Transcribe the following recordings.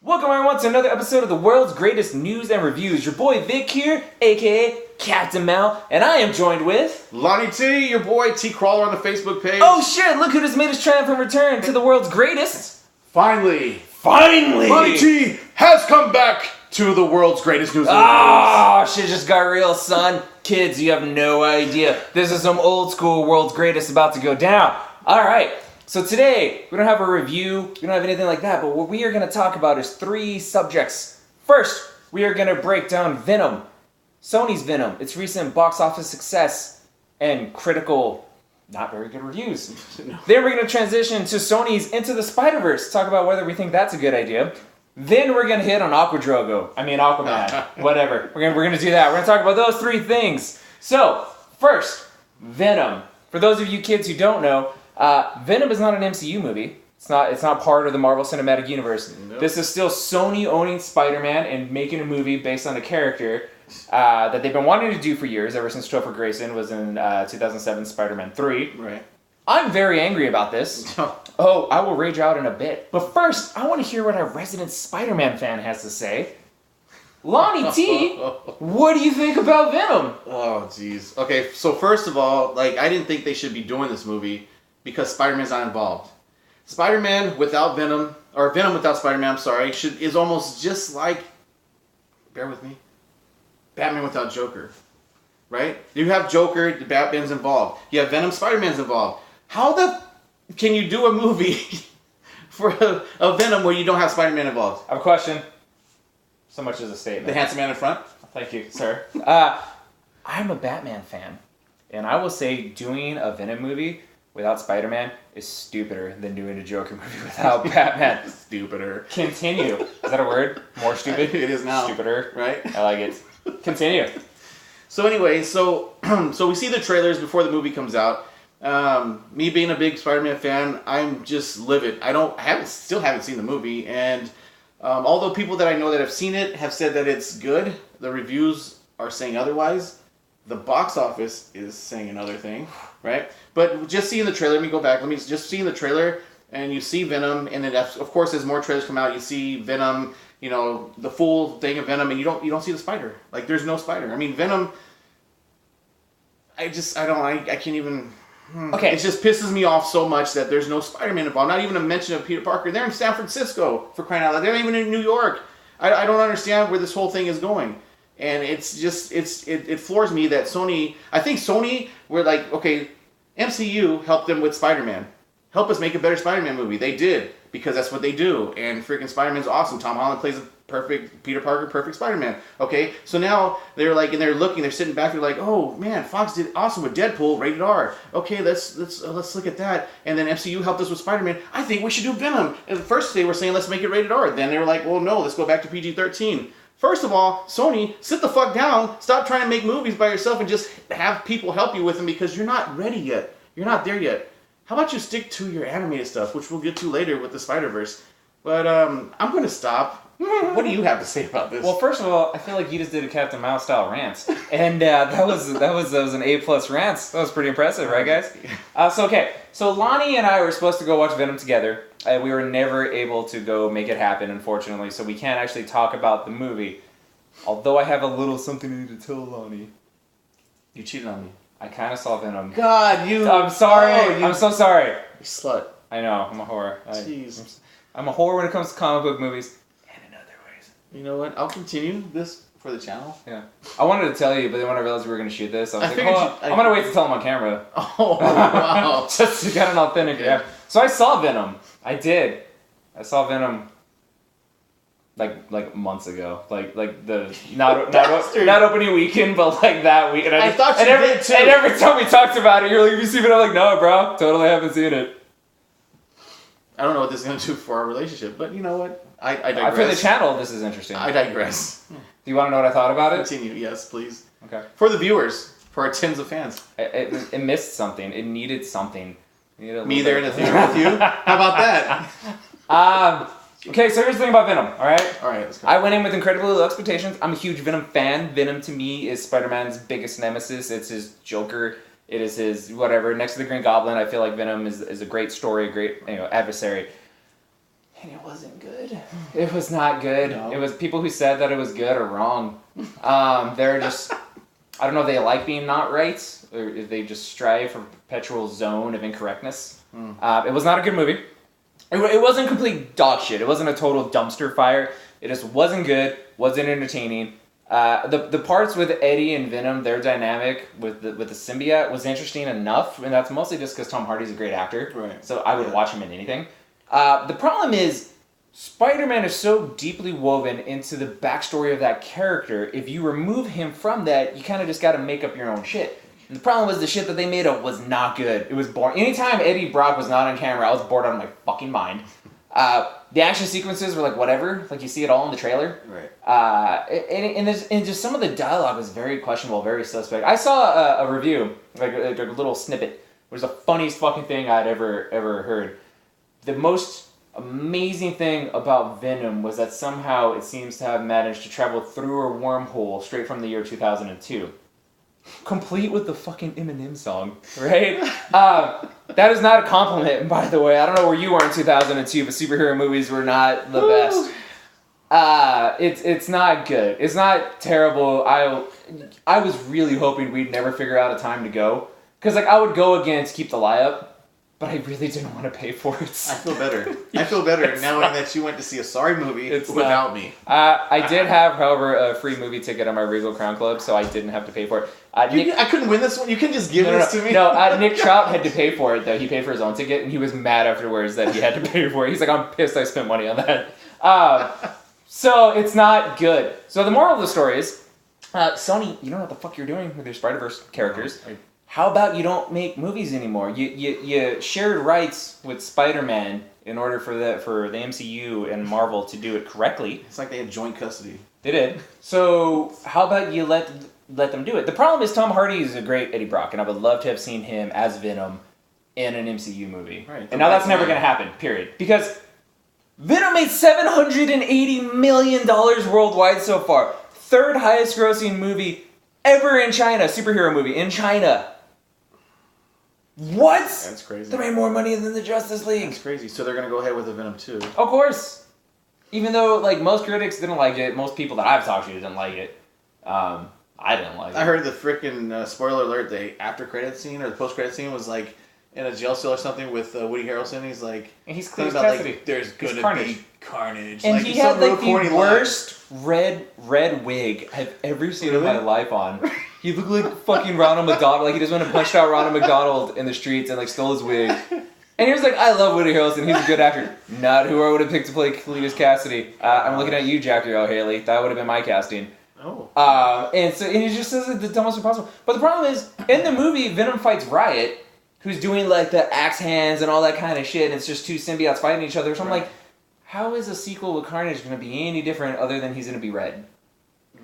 Welcome everyone to another episode of the world's greatest news and reviews. Your boy Vic here, aka Captain Mel, and I am joined with... Lonnie T, your boy T Crawler on the Facebook page. Oh shit, look who just made his triumphant return to the world's greatest. Finally, Lonnie T has come back to the world's greatest news. Oh, shit just got real, son. Kids, you have no idea. This is some old school world's greatest about to go down. Alright. So today, we don't have a review, we don't have anything like that, but what we are going to talk about is 3 subjects. First, we are going to break down Venom, Sony's Venom, its recent box office success, and critical, not very good reviews. No. Then we're going to transition to Sony's Into the Spider-Verse, talk about whether we think that's a good idea. Then we're going to hit on Aquaman, whatever. We're going to do that. We're going to talk about those 3 things. So, first, Venom. For those of you kids who don't know, Venom is not an MCU movie. It's not part of the Marvel Cinematic Universe. Nope. This is still Sony owning Spider-Man and making a movie based on a character that they've been wanting to do for years, ever since Topher Grayson was in 2007 Spider-Man 3. Right. I'm very angry about this. Oh, I will rage out in a bit. But first, I want to hear what our resident Spider-Man fan has to say. Lonnie T, what do you think about Venom? Oh, jeez. Okay, so first of all, I didn't think they should be doing this movie because Spider-Man's not involved. Spider-Man without Venom, or Venom without Spider-Man, I'm sorry, is almost just like, bear with me, Batman without Joker. Right? You have Joker, the Batman's involved. You have Venom, Spider-Man's involved. How the can you do a movie for a Venom where you don't have Spider-Man involved? I have a question. So much as a statement. The handsome man in front? Thank you, sir. I'm a Batman fan, and I will say doing a Venom movie without Spider-Man is stupider than doing a Joker movie without Batman. Stupider. Continue. Is that a word? More stupid? It is now. Stupider. Right? I like it. Continue. So anyway, so we see the trailers before the movie comes out. Me being a big Spider-Man fan, I'm just livid. Still haven't seen the movie, and although people that I know that have seen it have said that it's good, the reviews are saying otherwise. The box office is saying another thing, right? But just seeing the trailer, let me go back. Just seeing the trailer, and you see Venom, and then of course as more trailers come out, you see Venom, the full thing of Venom, and you don't see the spider. There's no spider. I mean, Venom. I can't even. Okay. It just pisses me off so much that there's no Spider-Man involved. Not even a mention of Peter Parker. They're in San Francisco, for crying out loud. They're not even in New York. I don't understand where this whole thing is going. And it's just, it floors me that Sony, I think Sony were like, okay, MCU helped them with Spider-Man. Help us make a better Spider-Man movie. They did, because that's what they do. And freaking Spider-Man's awesome. Tom Holland plays a perfect Peter Parker, perfect Spider-Man. Okay, so now they're they're sitting back, they're like, oh man, Fox did awesome with Deadpool, rated R. Okay, let's look at that. And then MCU helped us with Spider-Man. I think we should do Venom. And first they were saying let's make it rated R. Then they were like, well no, let's go back to PG-13. First of all, Sony, sit the fuck down. Stop trying to make movies by yourself and just have people help you with them, because you're not ready yet. You're not there yet. How about you stick to your animated stuff, which we'll get to later with the Spider-Verse. But I'm going to stop. What do you have to say about this? Well, first of all, I feel like you just did a Captain Mouse style rant, and that was an A+ rant. That was pretty impressive, right, guys? So Lonnie and I were supposed to go watch Venom together. We were never able to go make it happen, unfortunately, so we can't actually talk about the movie. Although I have a little something I need to tell Lonnie. You cheated on me. I kind of saw Venom. God, you... I'm sorry. I'm so sorry. You slut. I know. I'm a whore. Jeez. I'm a whore when it comes to comic book movies. And in other ways. You know what? I'll continue this for the channel. Yeah. I wanted to tell you, but then when I realized we were going to shoot this, I was figured I'm going to wait to tell him on camera. Oh, wow. Just to get an authentic, yeah. So I saw Venom. I did. I saw Venom like months ago. Like the not opening weekend, but like that week. And I thought you did too. And every time we talked about it, you're like, "Have you seen it?" I'm like, "No, bro, totally haven't seen it." I don't know what this is going to do for our relationship, but you know what? I digress. For the channel, this is interesting. I digress. Do you want to know what I thought about it? Continue, yes, please. Okay. For the viewers, for our tens of fans. It missed something. It needed something. Me there in the theater with you? How about that? Okay, so here's the thing about Venom, alright? Alright, let's go. I went in with incredibly low expectations. I'm a huge Venom fan. Venom, to me, is Spider-Man's biggest nemesis. It's his Joker. It is his whatever. Next to the Green Goblin, I feel like Venom is a great story, a great adversary. And it wasn't good. It was not good. No. It was people who said that it was good are wrong. They're just, I don't know if they like being not right, or if they just strive for a perpetual zone of incorrectness. It was not a good movie. It wasn't complete dog shit. It wasn't a total dumpster fire. It just wasn't good, wasn't entertaining. The parts with Eddie and Venom, their dynamic with the symbiote was interesting enough, and that's mostly just because Tom Hardy's a great actor. Right. So I would watch him in anything. The problem is, Spider-Man is so deeply woven into the backstory of that character. If you remove him from that, you kind of just got to make up your own shit. And the problem was the shit that they made up was not good. It was boring. Anytime Eddie Brock was not on camera, I was bored out of my fucking mind. The action sequences were like whatever, like you see it all in the trailer. Right. And just some of the dialogue was very questionable, very suspect. I saw a review, like a little snippet. It was the funniest fucking thing I'd ever heard. The most amazing thing about Venom was that somehow it seems to have managed to travel through a wormhole straight from the year 2002. Complete with the fucking Eminem song, right? That is not a compliment, by the way. I don't know where you were in 2002, but superhero movies were not the best. It's not good. It's not terrible. I was really hoping we'd never figure out a time to go. Because like I would go again to keep the lie up, but I really didn't want to pay for it. I feel better. I feel better knowing that you went to see a sorry movie without me. I did have, however, a free movie ticket on my Regal Crown Club, so I didn't have to pay for it. I couldn't win this one. You can just give this to me. No, Nick Trout had to pay for it, though. He paid for his own ticket, and he was mad afterwards that he had to pay for it. He's like, I'm pissed I spent money on that. So it's not good. So the moral of the story is, Sony, you know what the fuck you're doing with your Spider-Verse characters. How about you don't make movies anymore? You shared rights with Spider-Man in order for the MCU and Marvel to do it correctly. It's like they had joint custody. They did. So how about you let them do it? The problem is Tom Hardy is a great Eddie Brock, and I would love to have seen him as Venom in an MCU movie. Right. And now that's never going to happen, period. Because Venom made $780 million worldwide so far. Third highest grossing movie ever in China. Superhero movie in China. What? That's crazy. They made more money than the Justice League. That's crazy. So they're going to go ahead with a Venom 2. Of course. Even though, like, most critics didn't like it, most people that I've talked to didn't like it. I didn't like it. I heard the freaking, spoiler alert, the after-credit scene or the post-credit scene was, like, in a jail cell or something with Woody Harrelson. He's like... And he's clean about, custody. like, there's going to be carnage. And like, he had, like, the corny worst red wig I've ever seen in my life on. He looked like fucking Ronald McDonald. Like, he just went and punched out Ronald McDonald in the streets and, like, stole his wig. And he was like, I love Woody Harrelson. He's a good actor. Not who I would have picked to play Cletus Cassidy. I'm looking at you, Jackie Earl Haley. That would have been my casting. Oh. And he just says it the dumbest possible. But the problem is, in the movie, Venom fights Riot, who's doing, like, the axe hands and all that kind of shit, and it's just two symbiotes fighting each other. So I'm like, how is a sequel with Carnage going to be any different other than he's going to be red?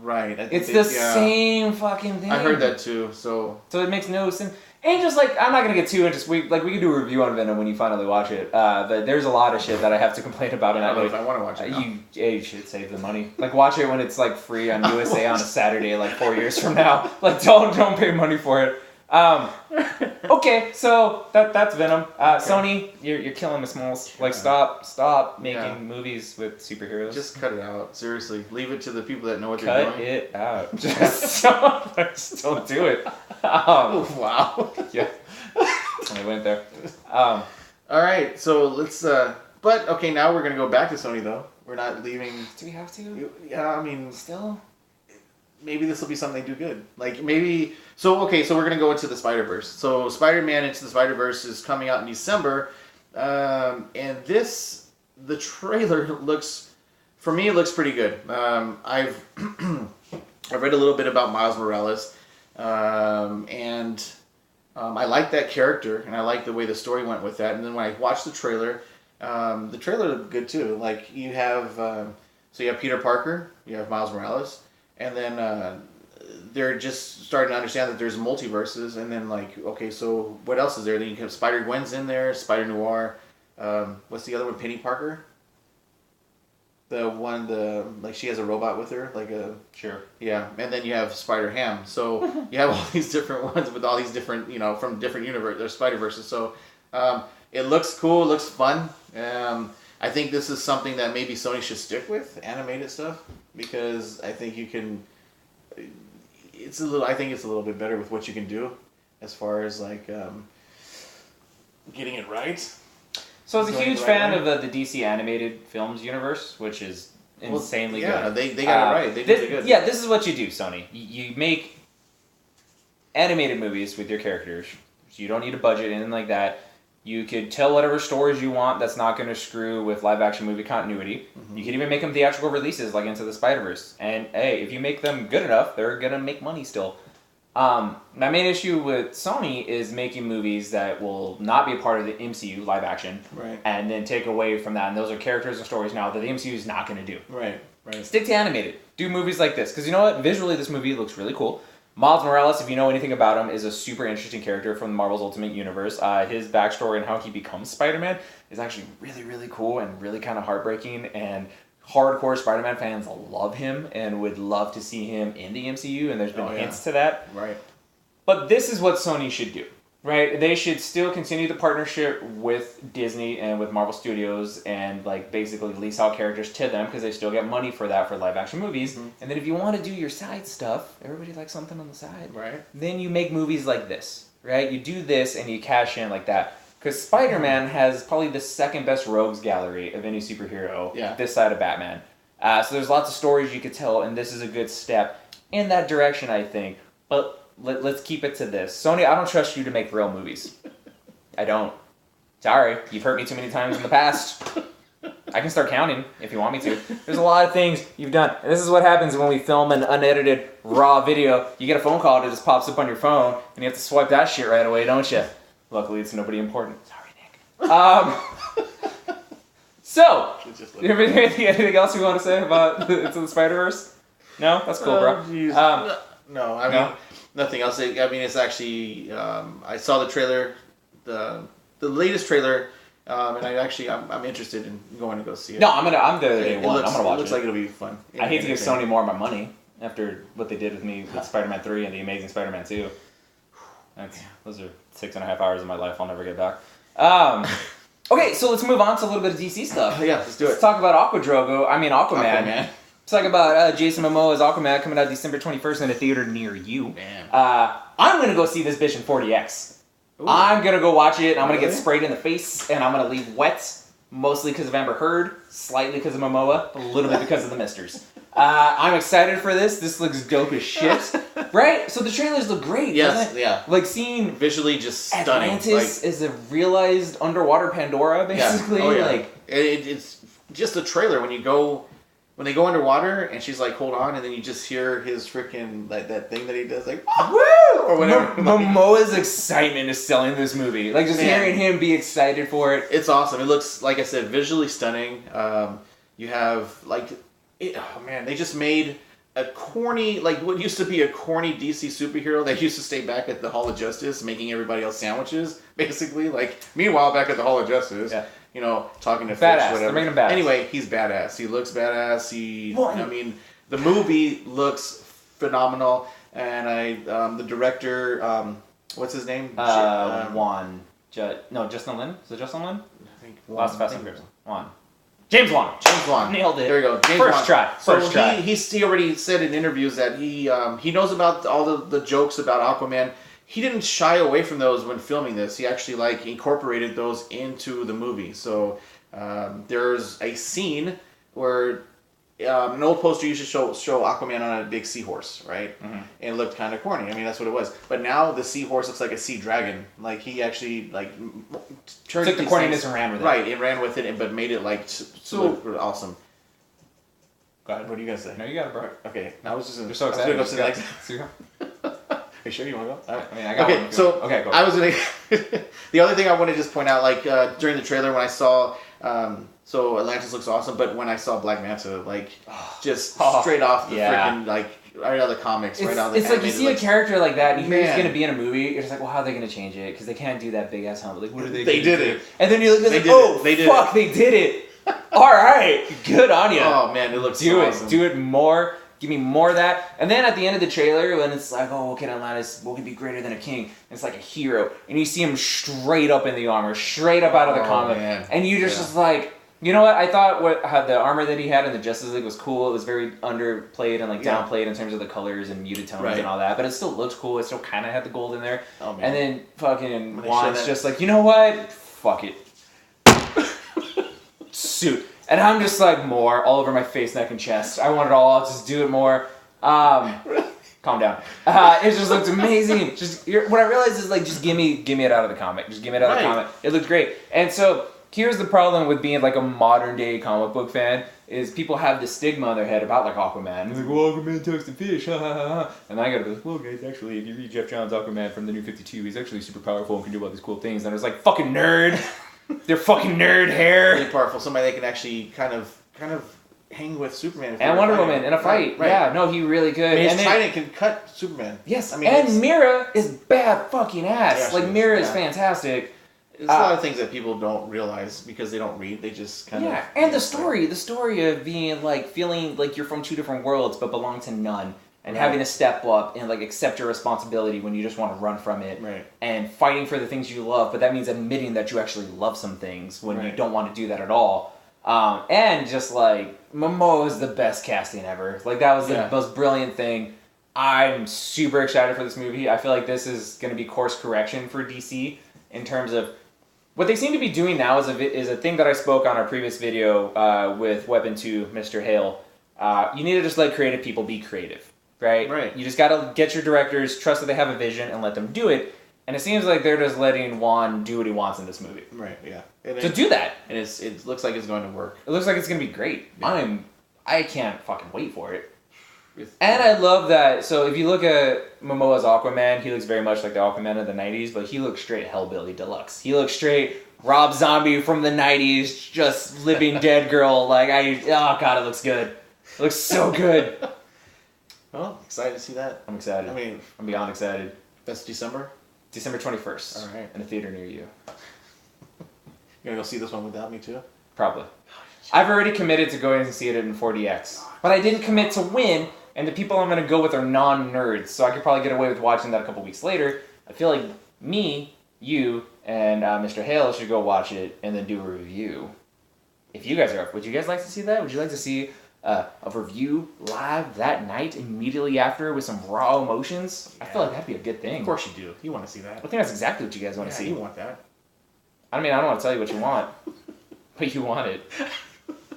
Right. It's the same fucking thing. I heard that too, so it makes no sense. And just like, I'm not going to get too into, we can do a review on Venom when you finally watch it, but there's a lot of shit that I have to complain about in that movie. If I want to watch it You should save the money. Like, watch it when it's like free on USA on a Saturday, like 4 years from now. Like, don't pay money for it. Okay, so that's Venom. Sony, you're killing the smalls. Like, stop making movies with superheroes. Just cut it out. Seriously, leave it to the people that know what they're doing. Cut it out. Just don't do it. Oh, wow. Yeah. I went there. All right, so let's. But okay, now we're gonna go back to Sony though. We're not leaving. Do we have to? Yeah, I mean, still. Maybe this will be something they do good. Like maybe. So okay, so we're gonna go into the Spider-Verse. So Spider-Man Into the Spider-Verse is coming out in December, and the trailer looks, for me, it looks pretty good. I've read a little bit about Miles Morales, and I like that character, and I like the way the story went with that. And then when I watched the trailer looked good too. Like you have, so you have Peter Parker, you have Miles Morales, and then they're just starting to understand that there's multiverses. And then like, okay, so what else is there? Then you have Spider-Gwen's in there, Spider-Noir. What's the other one? Penny Parker. Like she has a robot with her, like a... Sure. Yeah, and then you have Spider-Ham. So you have all these different ones with all these different, from different universe, there's Spider-Verses. So it looks cool, it looks fun. I think this is something that maybe Sony should stick with, animated stuff, because I think you can. I think it's a little bit better with what you can do, as far as like getting it right. So I was a huge fan of the DC animated films universe, which is insanely good. They got it right. They did it good. Yeah, this is what you do, Sony. You make animated movies with your characters. So you don't need a budget, anything like that. You could tell whatever stories you want that's not going to screw with live action movie continuity. Mm-hmm. You can even make them theatrical releases like Into the Spider-Verse. And hey, if you make them good enough, they're going to make money still. My main issue with Sony is making movies that will not be a part of the MCU live action, right, and then take away from that. And those are characters and stories now that the MCU is not going to do. Right. Stick to animated. Do movies like this. Because you know what? Visually, this movie looks really cool. Miles Morales, if you know anything about him, is a super interesting character from Marvel's Ultimate Universe. His backstory and how he becomes Spider-Man is actually really, really cool and really kind of heartbreaking. And hardcore Spider-Man fans love him and would love to see him in the MCU. And there's been hints to that. Right. But this is what Sony should do. Right? They should still continue the partnership with Disney and with Marvel Studios and like basically lease out characters to them because they still get money for that for live action movies. Mm-hmm. And then if you want to do your side stuff, everybody likes something on the side. Right. Then you make movies like this. Right? You do this and you cash in like that. Because Spider-Man has probably the second best rogues gallery of any superhero this side of Batman. So there's lots of stories you could tell, and this is a good step in that direction, I think. But let's keep it to this. Sony, I don't trust you to make real movies. I don't. Sorry. You've hurt me too many times in the past. I can start counting if you want me to. There's a lot of things you've done. And this is what happens when we film an unedited, raw video. You get a phone call, it just pops up on your phone, and you have to swipe that shit right away, don't you? Luckily, it's nobody important. Sorry, Nick. So, anything else you want to say about Into the Spider-Verse? No? That's cool, bro. No, I mean, nothing else. I mean, it's actually, I saw the trailer, the latest trailer, and I'm interested in going to go see it. No, I'm there day one. I'm gonna watch it. It looks like it'll be fun. I hate to give Sony more of my money after what they did with me with Spider-Man 3 and The Amazing Spider-Man 2. Those are 6.5 hours of my life I'll never get back. Okay, so let's move on to a little bit of DC stuff. Yeah, let's do it. Let's talk about Aquaman. Let's talk about Jason Momoa's Aquaman coming out December 21st in a theater near you. I'm going to go see this bitch in 40X. Ooh. I'm going to go watch it, and I'm going to get sprayed in the face, and I'm going to leave wet, mostly because of Amber Heard, slightly because of Momoa, a little bit because of the Misters. I'm excited for this. This looks dope as shit. Right? So the trailers look great, doesn't it? Yeah. Like seeing visually just stunning. Atlantis is a realized underwater Pandora, basically. Yeah. Oh, yeah. Like it's just a trailer when they go underwater and she's like, hold on, and then you just hear his freaking that thing that he does, like woo or whatever. Momoa's excitement is selling this movie. Like just hearing him be excited for it. It's awesome. It looks, like I said, visually stunning. You have they just made a corny, like what used to be a corny DC superhero that used to stay back at the Hall of Justice making everybody else sandwiches, basically. Like, meanwhile, back at the Hall of Justice, talking to badass. fish, whatever. They're making him badass. Anyway, he's badass. He looks badass. The movie looks phenomenal. And the director, what's his name? Justin Lin? Is it Justin Lin? I think Last Fast and Furious. James Wan. Nailed it. There you go. First try. He already said in interviews that he knows about all the jokes about Aquaman. He didn't shy away from those when filming this. He actually incorporated those into the movie. So there's a scene where an old poster used to show Aquaman on a big seahorse, right? Mm-hmm. And it looked kind of corny. I mean, that's what it was. But now the seahorse looks like a sea dragon. Like he actually turned took the corniness and ran with it. Right, it ran with it, but made it so awesome. Go ahead. What are you gonna say? No, you got it, bro. Okay, I was just. You're so excited. Go to the next. Are you sure you want to go? I mean, I got one. Okay, go. I was gonna. The other thing I want to just point out, during the trailer when I saw. So Atlantis looks awesome, but when I saw Black Manta, just straight off the freaking right out of the comics, right out of the it's animated, like you see a character like that, and you hear he's gonna be in a movie. You're just like, well, how are they gonna change it? Because they can't do that big ass helmet. Like, what are they? They did it, and then you look at they did it. All right, good on you. Oh man, it looks awesome. Do it more. Give me more of that. And then at the end of the trailer, when it's like, oh, can Atlantis, will he be greater than a king? And it's like a hero. And you see him straight up in the armor, straight up out of the comic. Man. And you just like, You know what? I thought how the armor that he had in the Justice League was cool. It was very underplayed and like downplayed in terms of the colors and muted tones and all that. But it still looked cool. It still kind of had the gold in there. Oh, man. And then fucking Juan's just like, you know what? Fuck it. Suit. And I'm just like, more all over my face, neck, and chest. I want it all. I'll just do it more. Calm down. It just looked amazing. What I realized is like, just give me it out of the comic. Just give me it out of the comic. It looked great. And so here's the problem with being like a modern day comic book fan is people have this stigma on their head about like Aquaman. And they're like, well, Aquaman talks to fish, ha ha ha. And I gotta be like, well guys, actually, if you read Jeff Johns' Aquaman from the New 52, he's actually super powerful and can do all these cool things. And I was like, fucking nerd. They're fucking nerd hair. Really powerful. Somebody that can actually kind of hang with Superman. And Wonder Woman in a fight. Right. Yeah, no, he really good. I mean, his trident can cut Superman. Yes, I mean, and Mira is bad fucking ass. Like, Mira is fantastic. There's a lot of things that people don't realize because they don't read. They just kind of... Yeah, and the story of being, like, feeling like you're from two different worlds but belong to none. And having to step up and, like, accept your responsibility when you just want to run from it. Right. And fighting for the things you love, but that means admitting that you actually love some things when you don't want to do that at all. And just, like, Momoa is the best casting ever. Like, that was the most brilliant thing. I'm super excited for this movie. I feel like this is going to be course correction for DC in terms of... What they seem to be doing now is a thing that I spoke on our previous video with Weapon 2, Mr. Hale. You need to just let creative people be creative. Right. You just got to get your directors, trust that they have a vision, and let them do it. And it seems like they're just letting Juan do what he wants in this movie. Right, yeah. Do that. And it looks like it's going to work. It looks like it's going to be great. Yeah. I can't fucking wait for it. And I love that. So if you look at Momoa's Aquaman, he looks very much like the Aquaman of the 90s, but he looks straight Hellbilly Deluxe. He looks straight Rob Zombie from the 90s, just living dead girl. Like, oh God, it looks good. It looks so good. Well, excited to see that. I'm excited. I mean, I'm beyond excited. That's December? December 21st. All right. In a theater near you. You're going to go see this one without me, too? Probably. I've already committed to going to see it in 4DX. But I didn't commit to when, and the people I'm going to go with are non-nerds, so I could probably get away with watching that a couple weeks later. I feel like me, you, and Mr. Hale should go watch it and then do a review. If you guys are up, would you guys like to see that? Would you like to see... a review live that night immediately after with some raw emotions? Yeah. I feel like that'd be a good thing. Of course you do. You want to see that. I think that's exactly what you guys want to see. You want that. I mean, I don't want to tell you what you want, but you want it.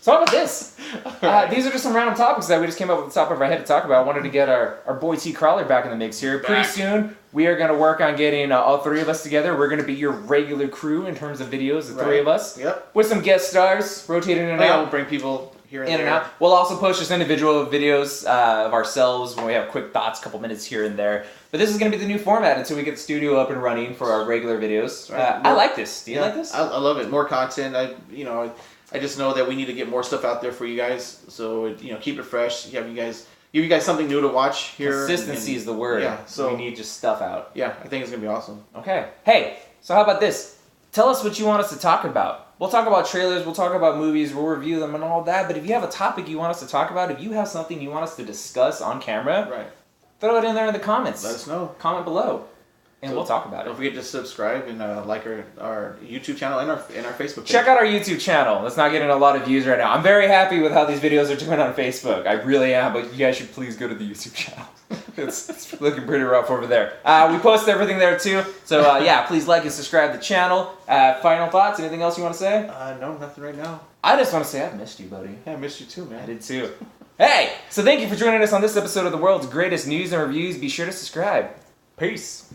So how about this? Right. These are just some random topics that we just came up with the top of our head to talk about. I wanted to get our boy T. Crawler back in the mix here. Pretty soon, we are going to work on getting all three of us together. We're going to be your regular crew in terms of videos, the three of us. Yep. With some guest stars rotating in and out. We'll bring people... here in and out. We'll also post just individual videos of ourselves when we have quick thoughts, a couple minutes here and there. But this is going to be the new format until we get the studio up and running for our regular videos. Right. I like this. Do you like this? I love it. More content. I just know that we need to get more stuff out there for you guys. So keep it fresh. Give you guys something new to watch here. Consistency is the word. Yeah. So we need just stuff out. Yeah, I think it's gonna be awesome. Okay. Hey. So how about this? Tell us what you want us to talk about. We'll talk about trailers, we'll talk about movies, we'll review them and all that, but if you have a topic you want us to talk about, if you have something you want us to discuss on camera, throw it in there in the comments. Let us know. Comment below, and we'll talk about it. Don't forget to subscribe and like our YouTube channel and our Facebook page. Check out our YouTube channel. It's not getting a lot of views right now. I'm very happy with how these videos are doing on Facebook. I really am, but you guys should please go to the YouTube channel. It's looking pretty rough over there. We post everything there too. So please like and subscribe to the channel. Final thoughts? Anything else you want to say? No, nothing right now. I just want to say I've missed you, buddy. Yeah, I missed you too, man. I did too. Hey, so thank you for joining us on this episode of the world's greatest news and reviews. Be sure to subscribe. Peace.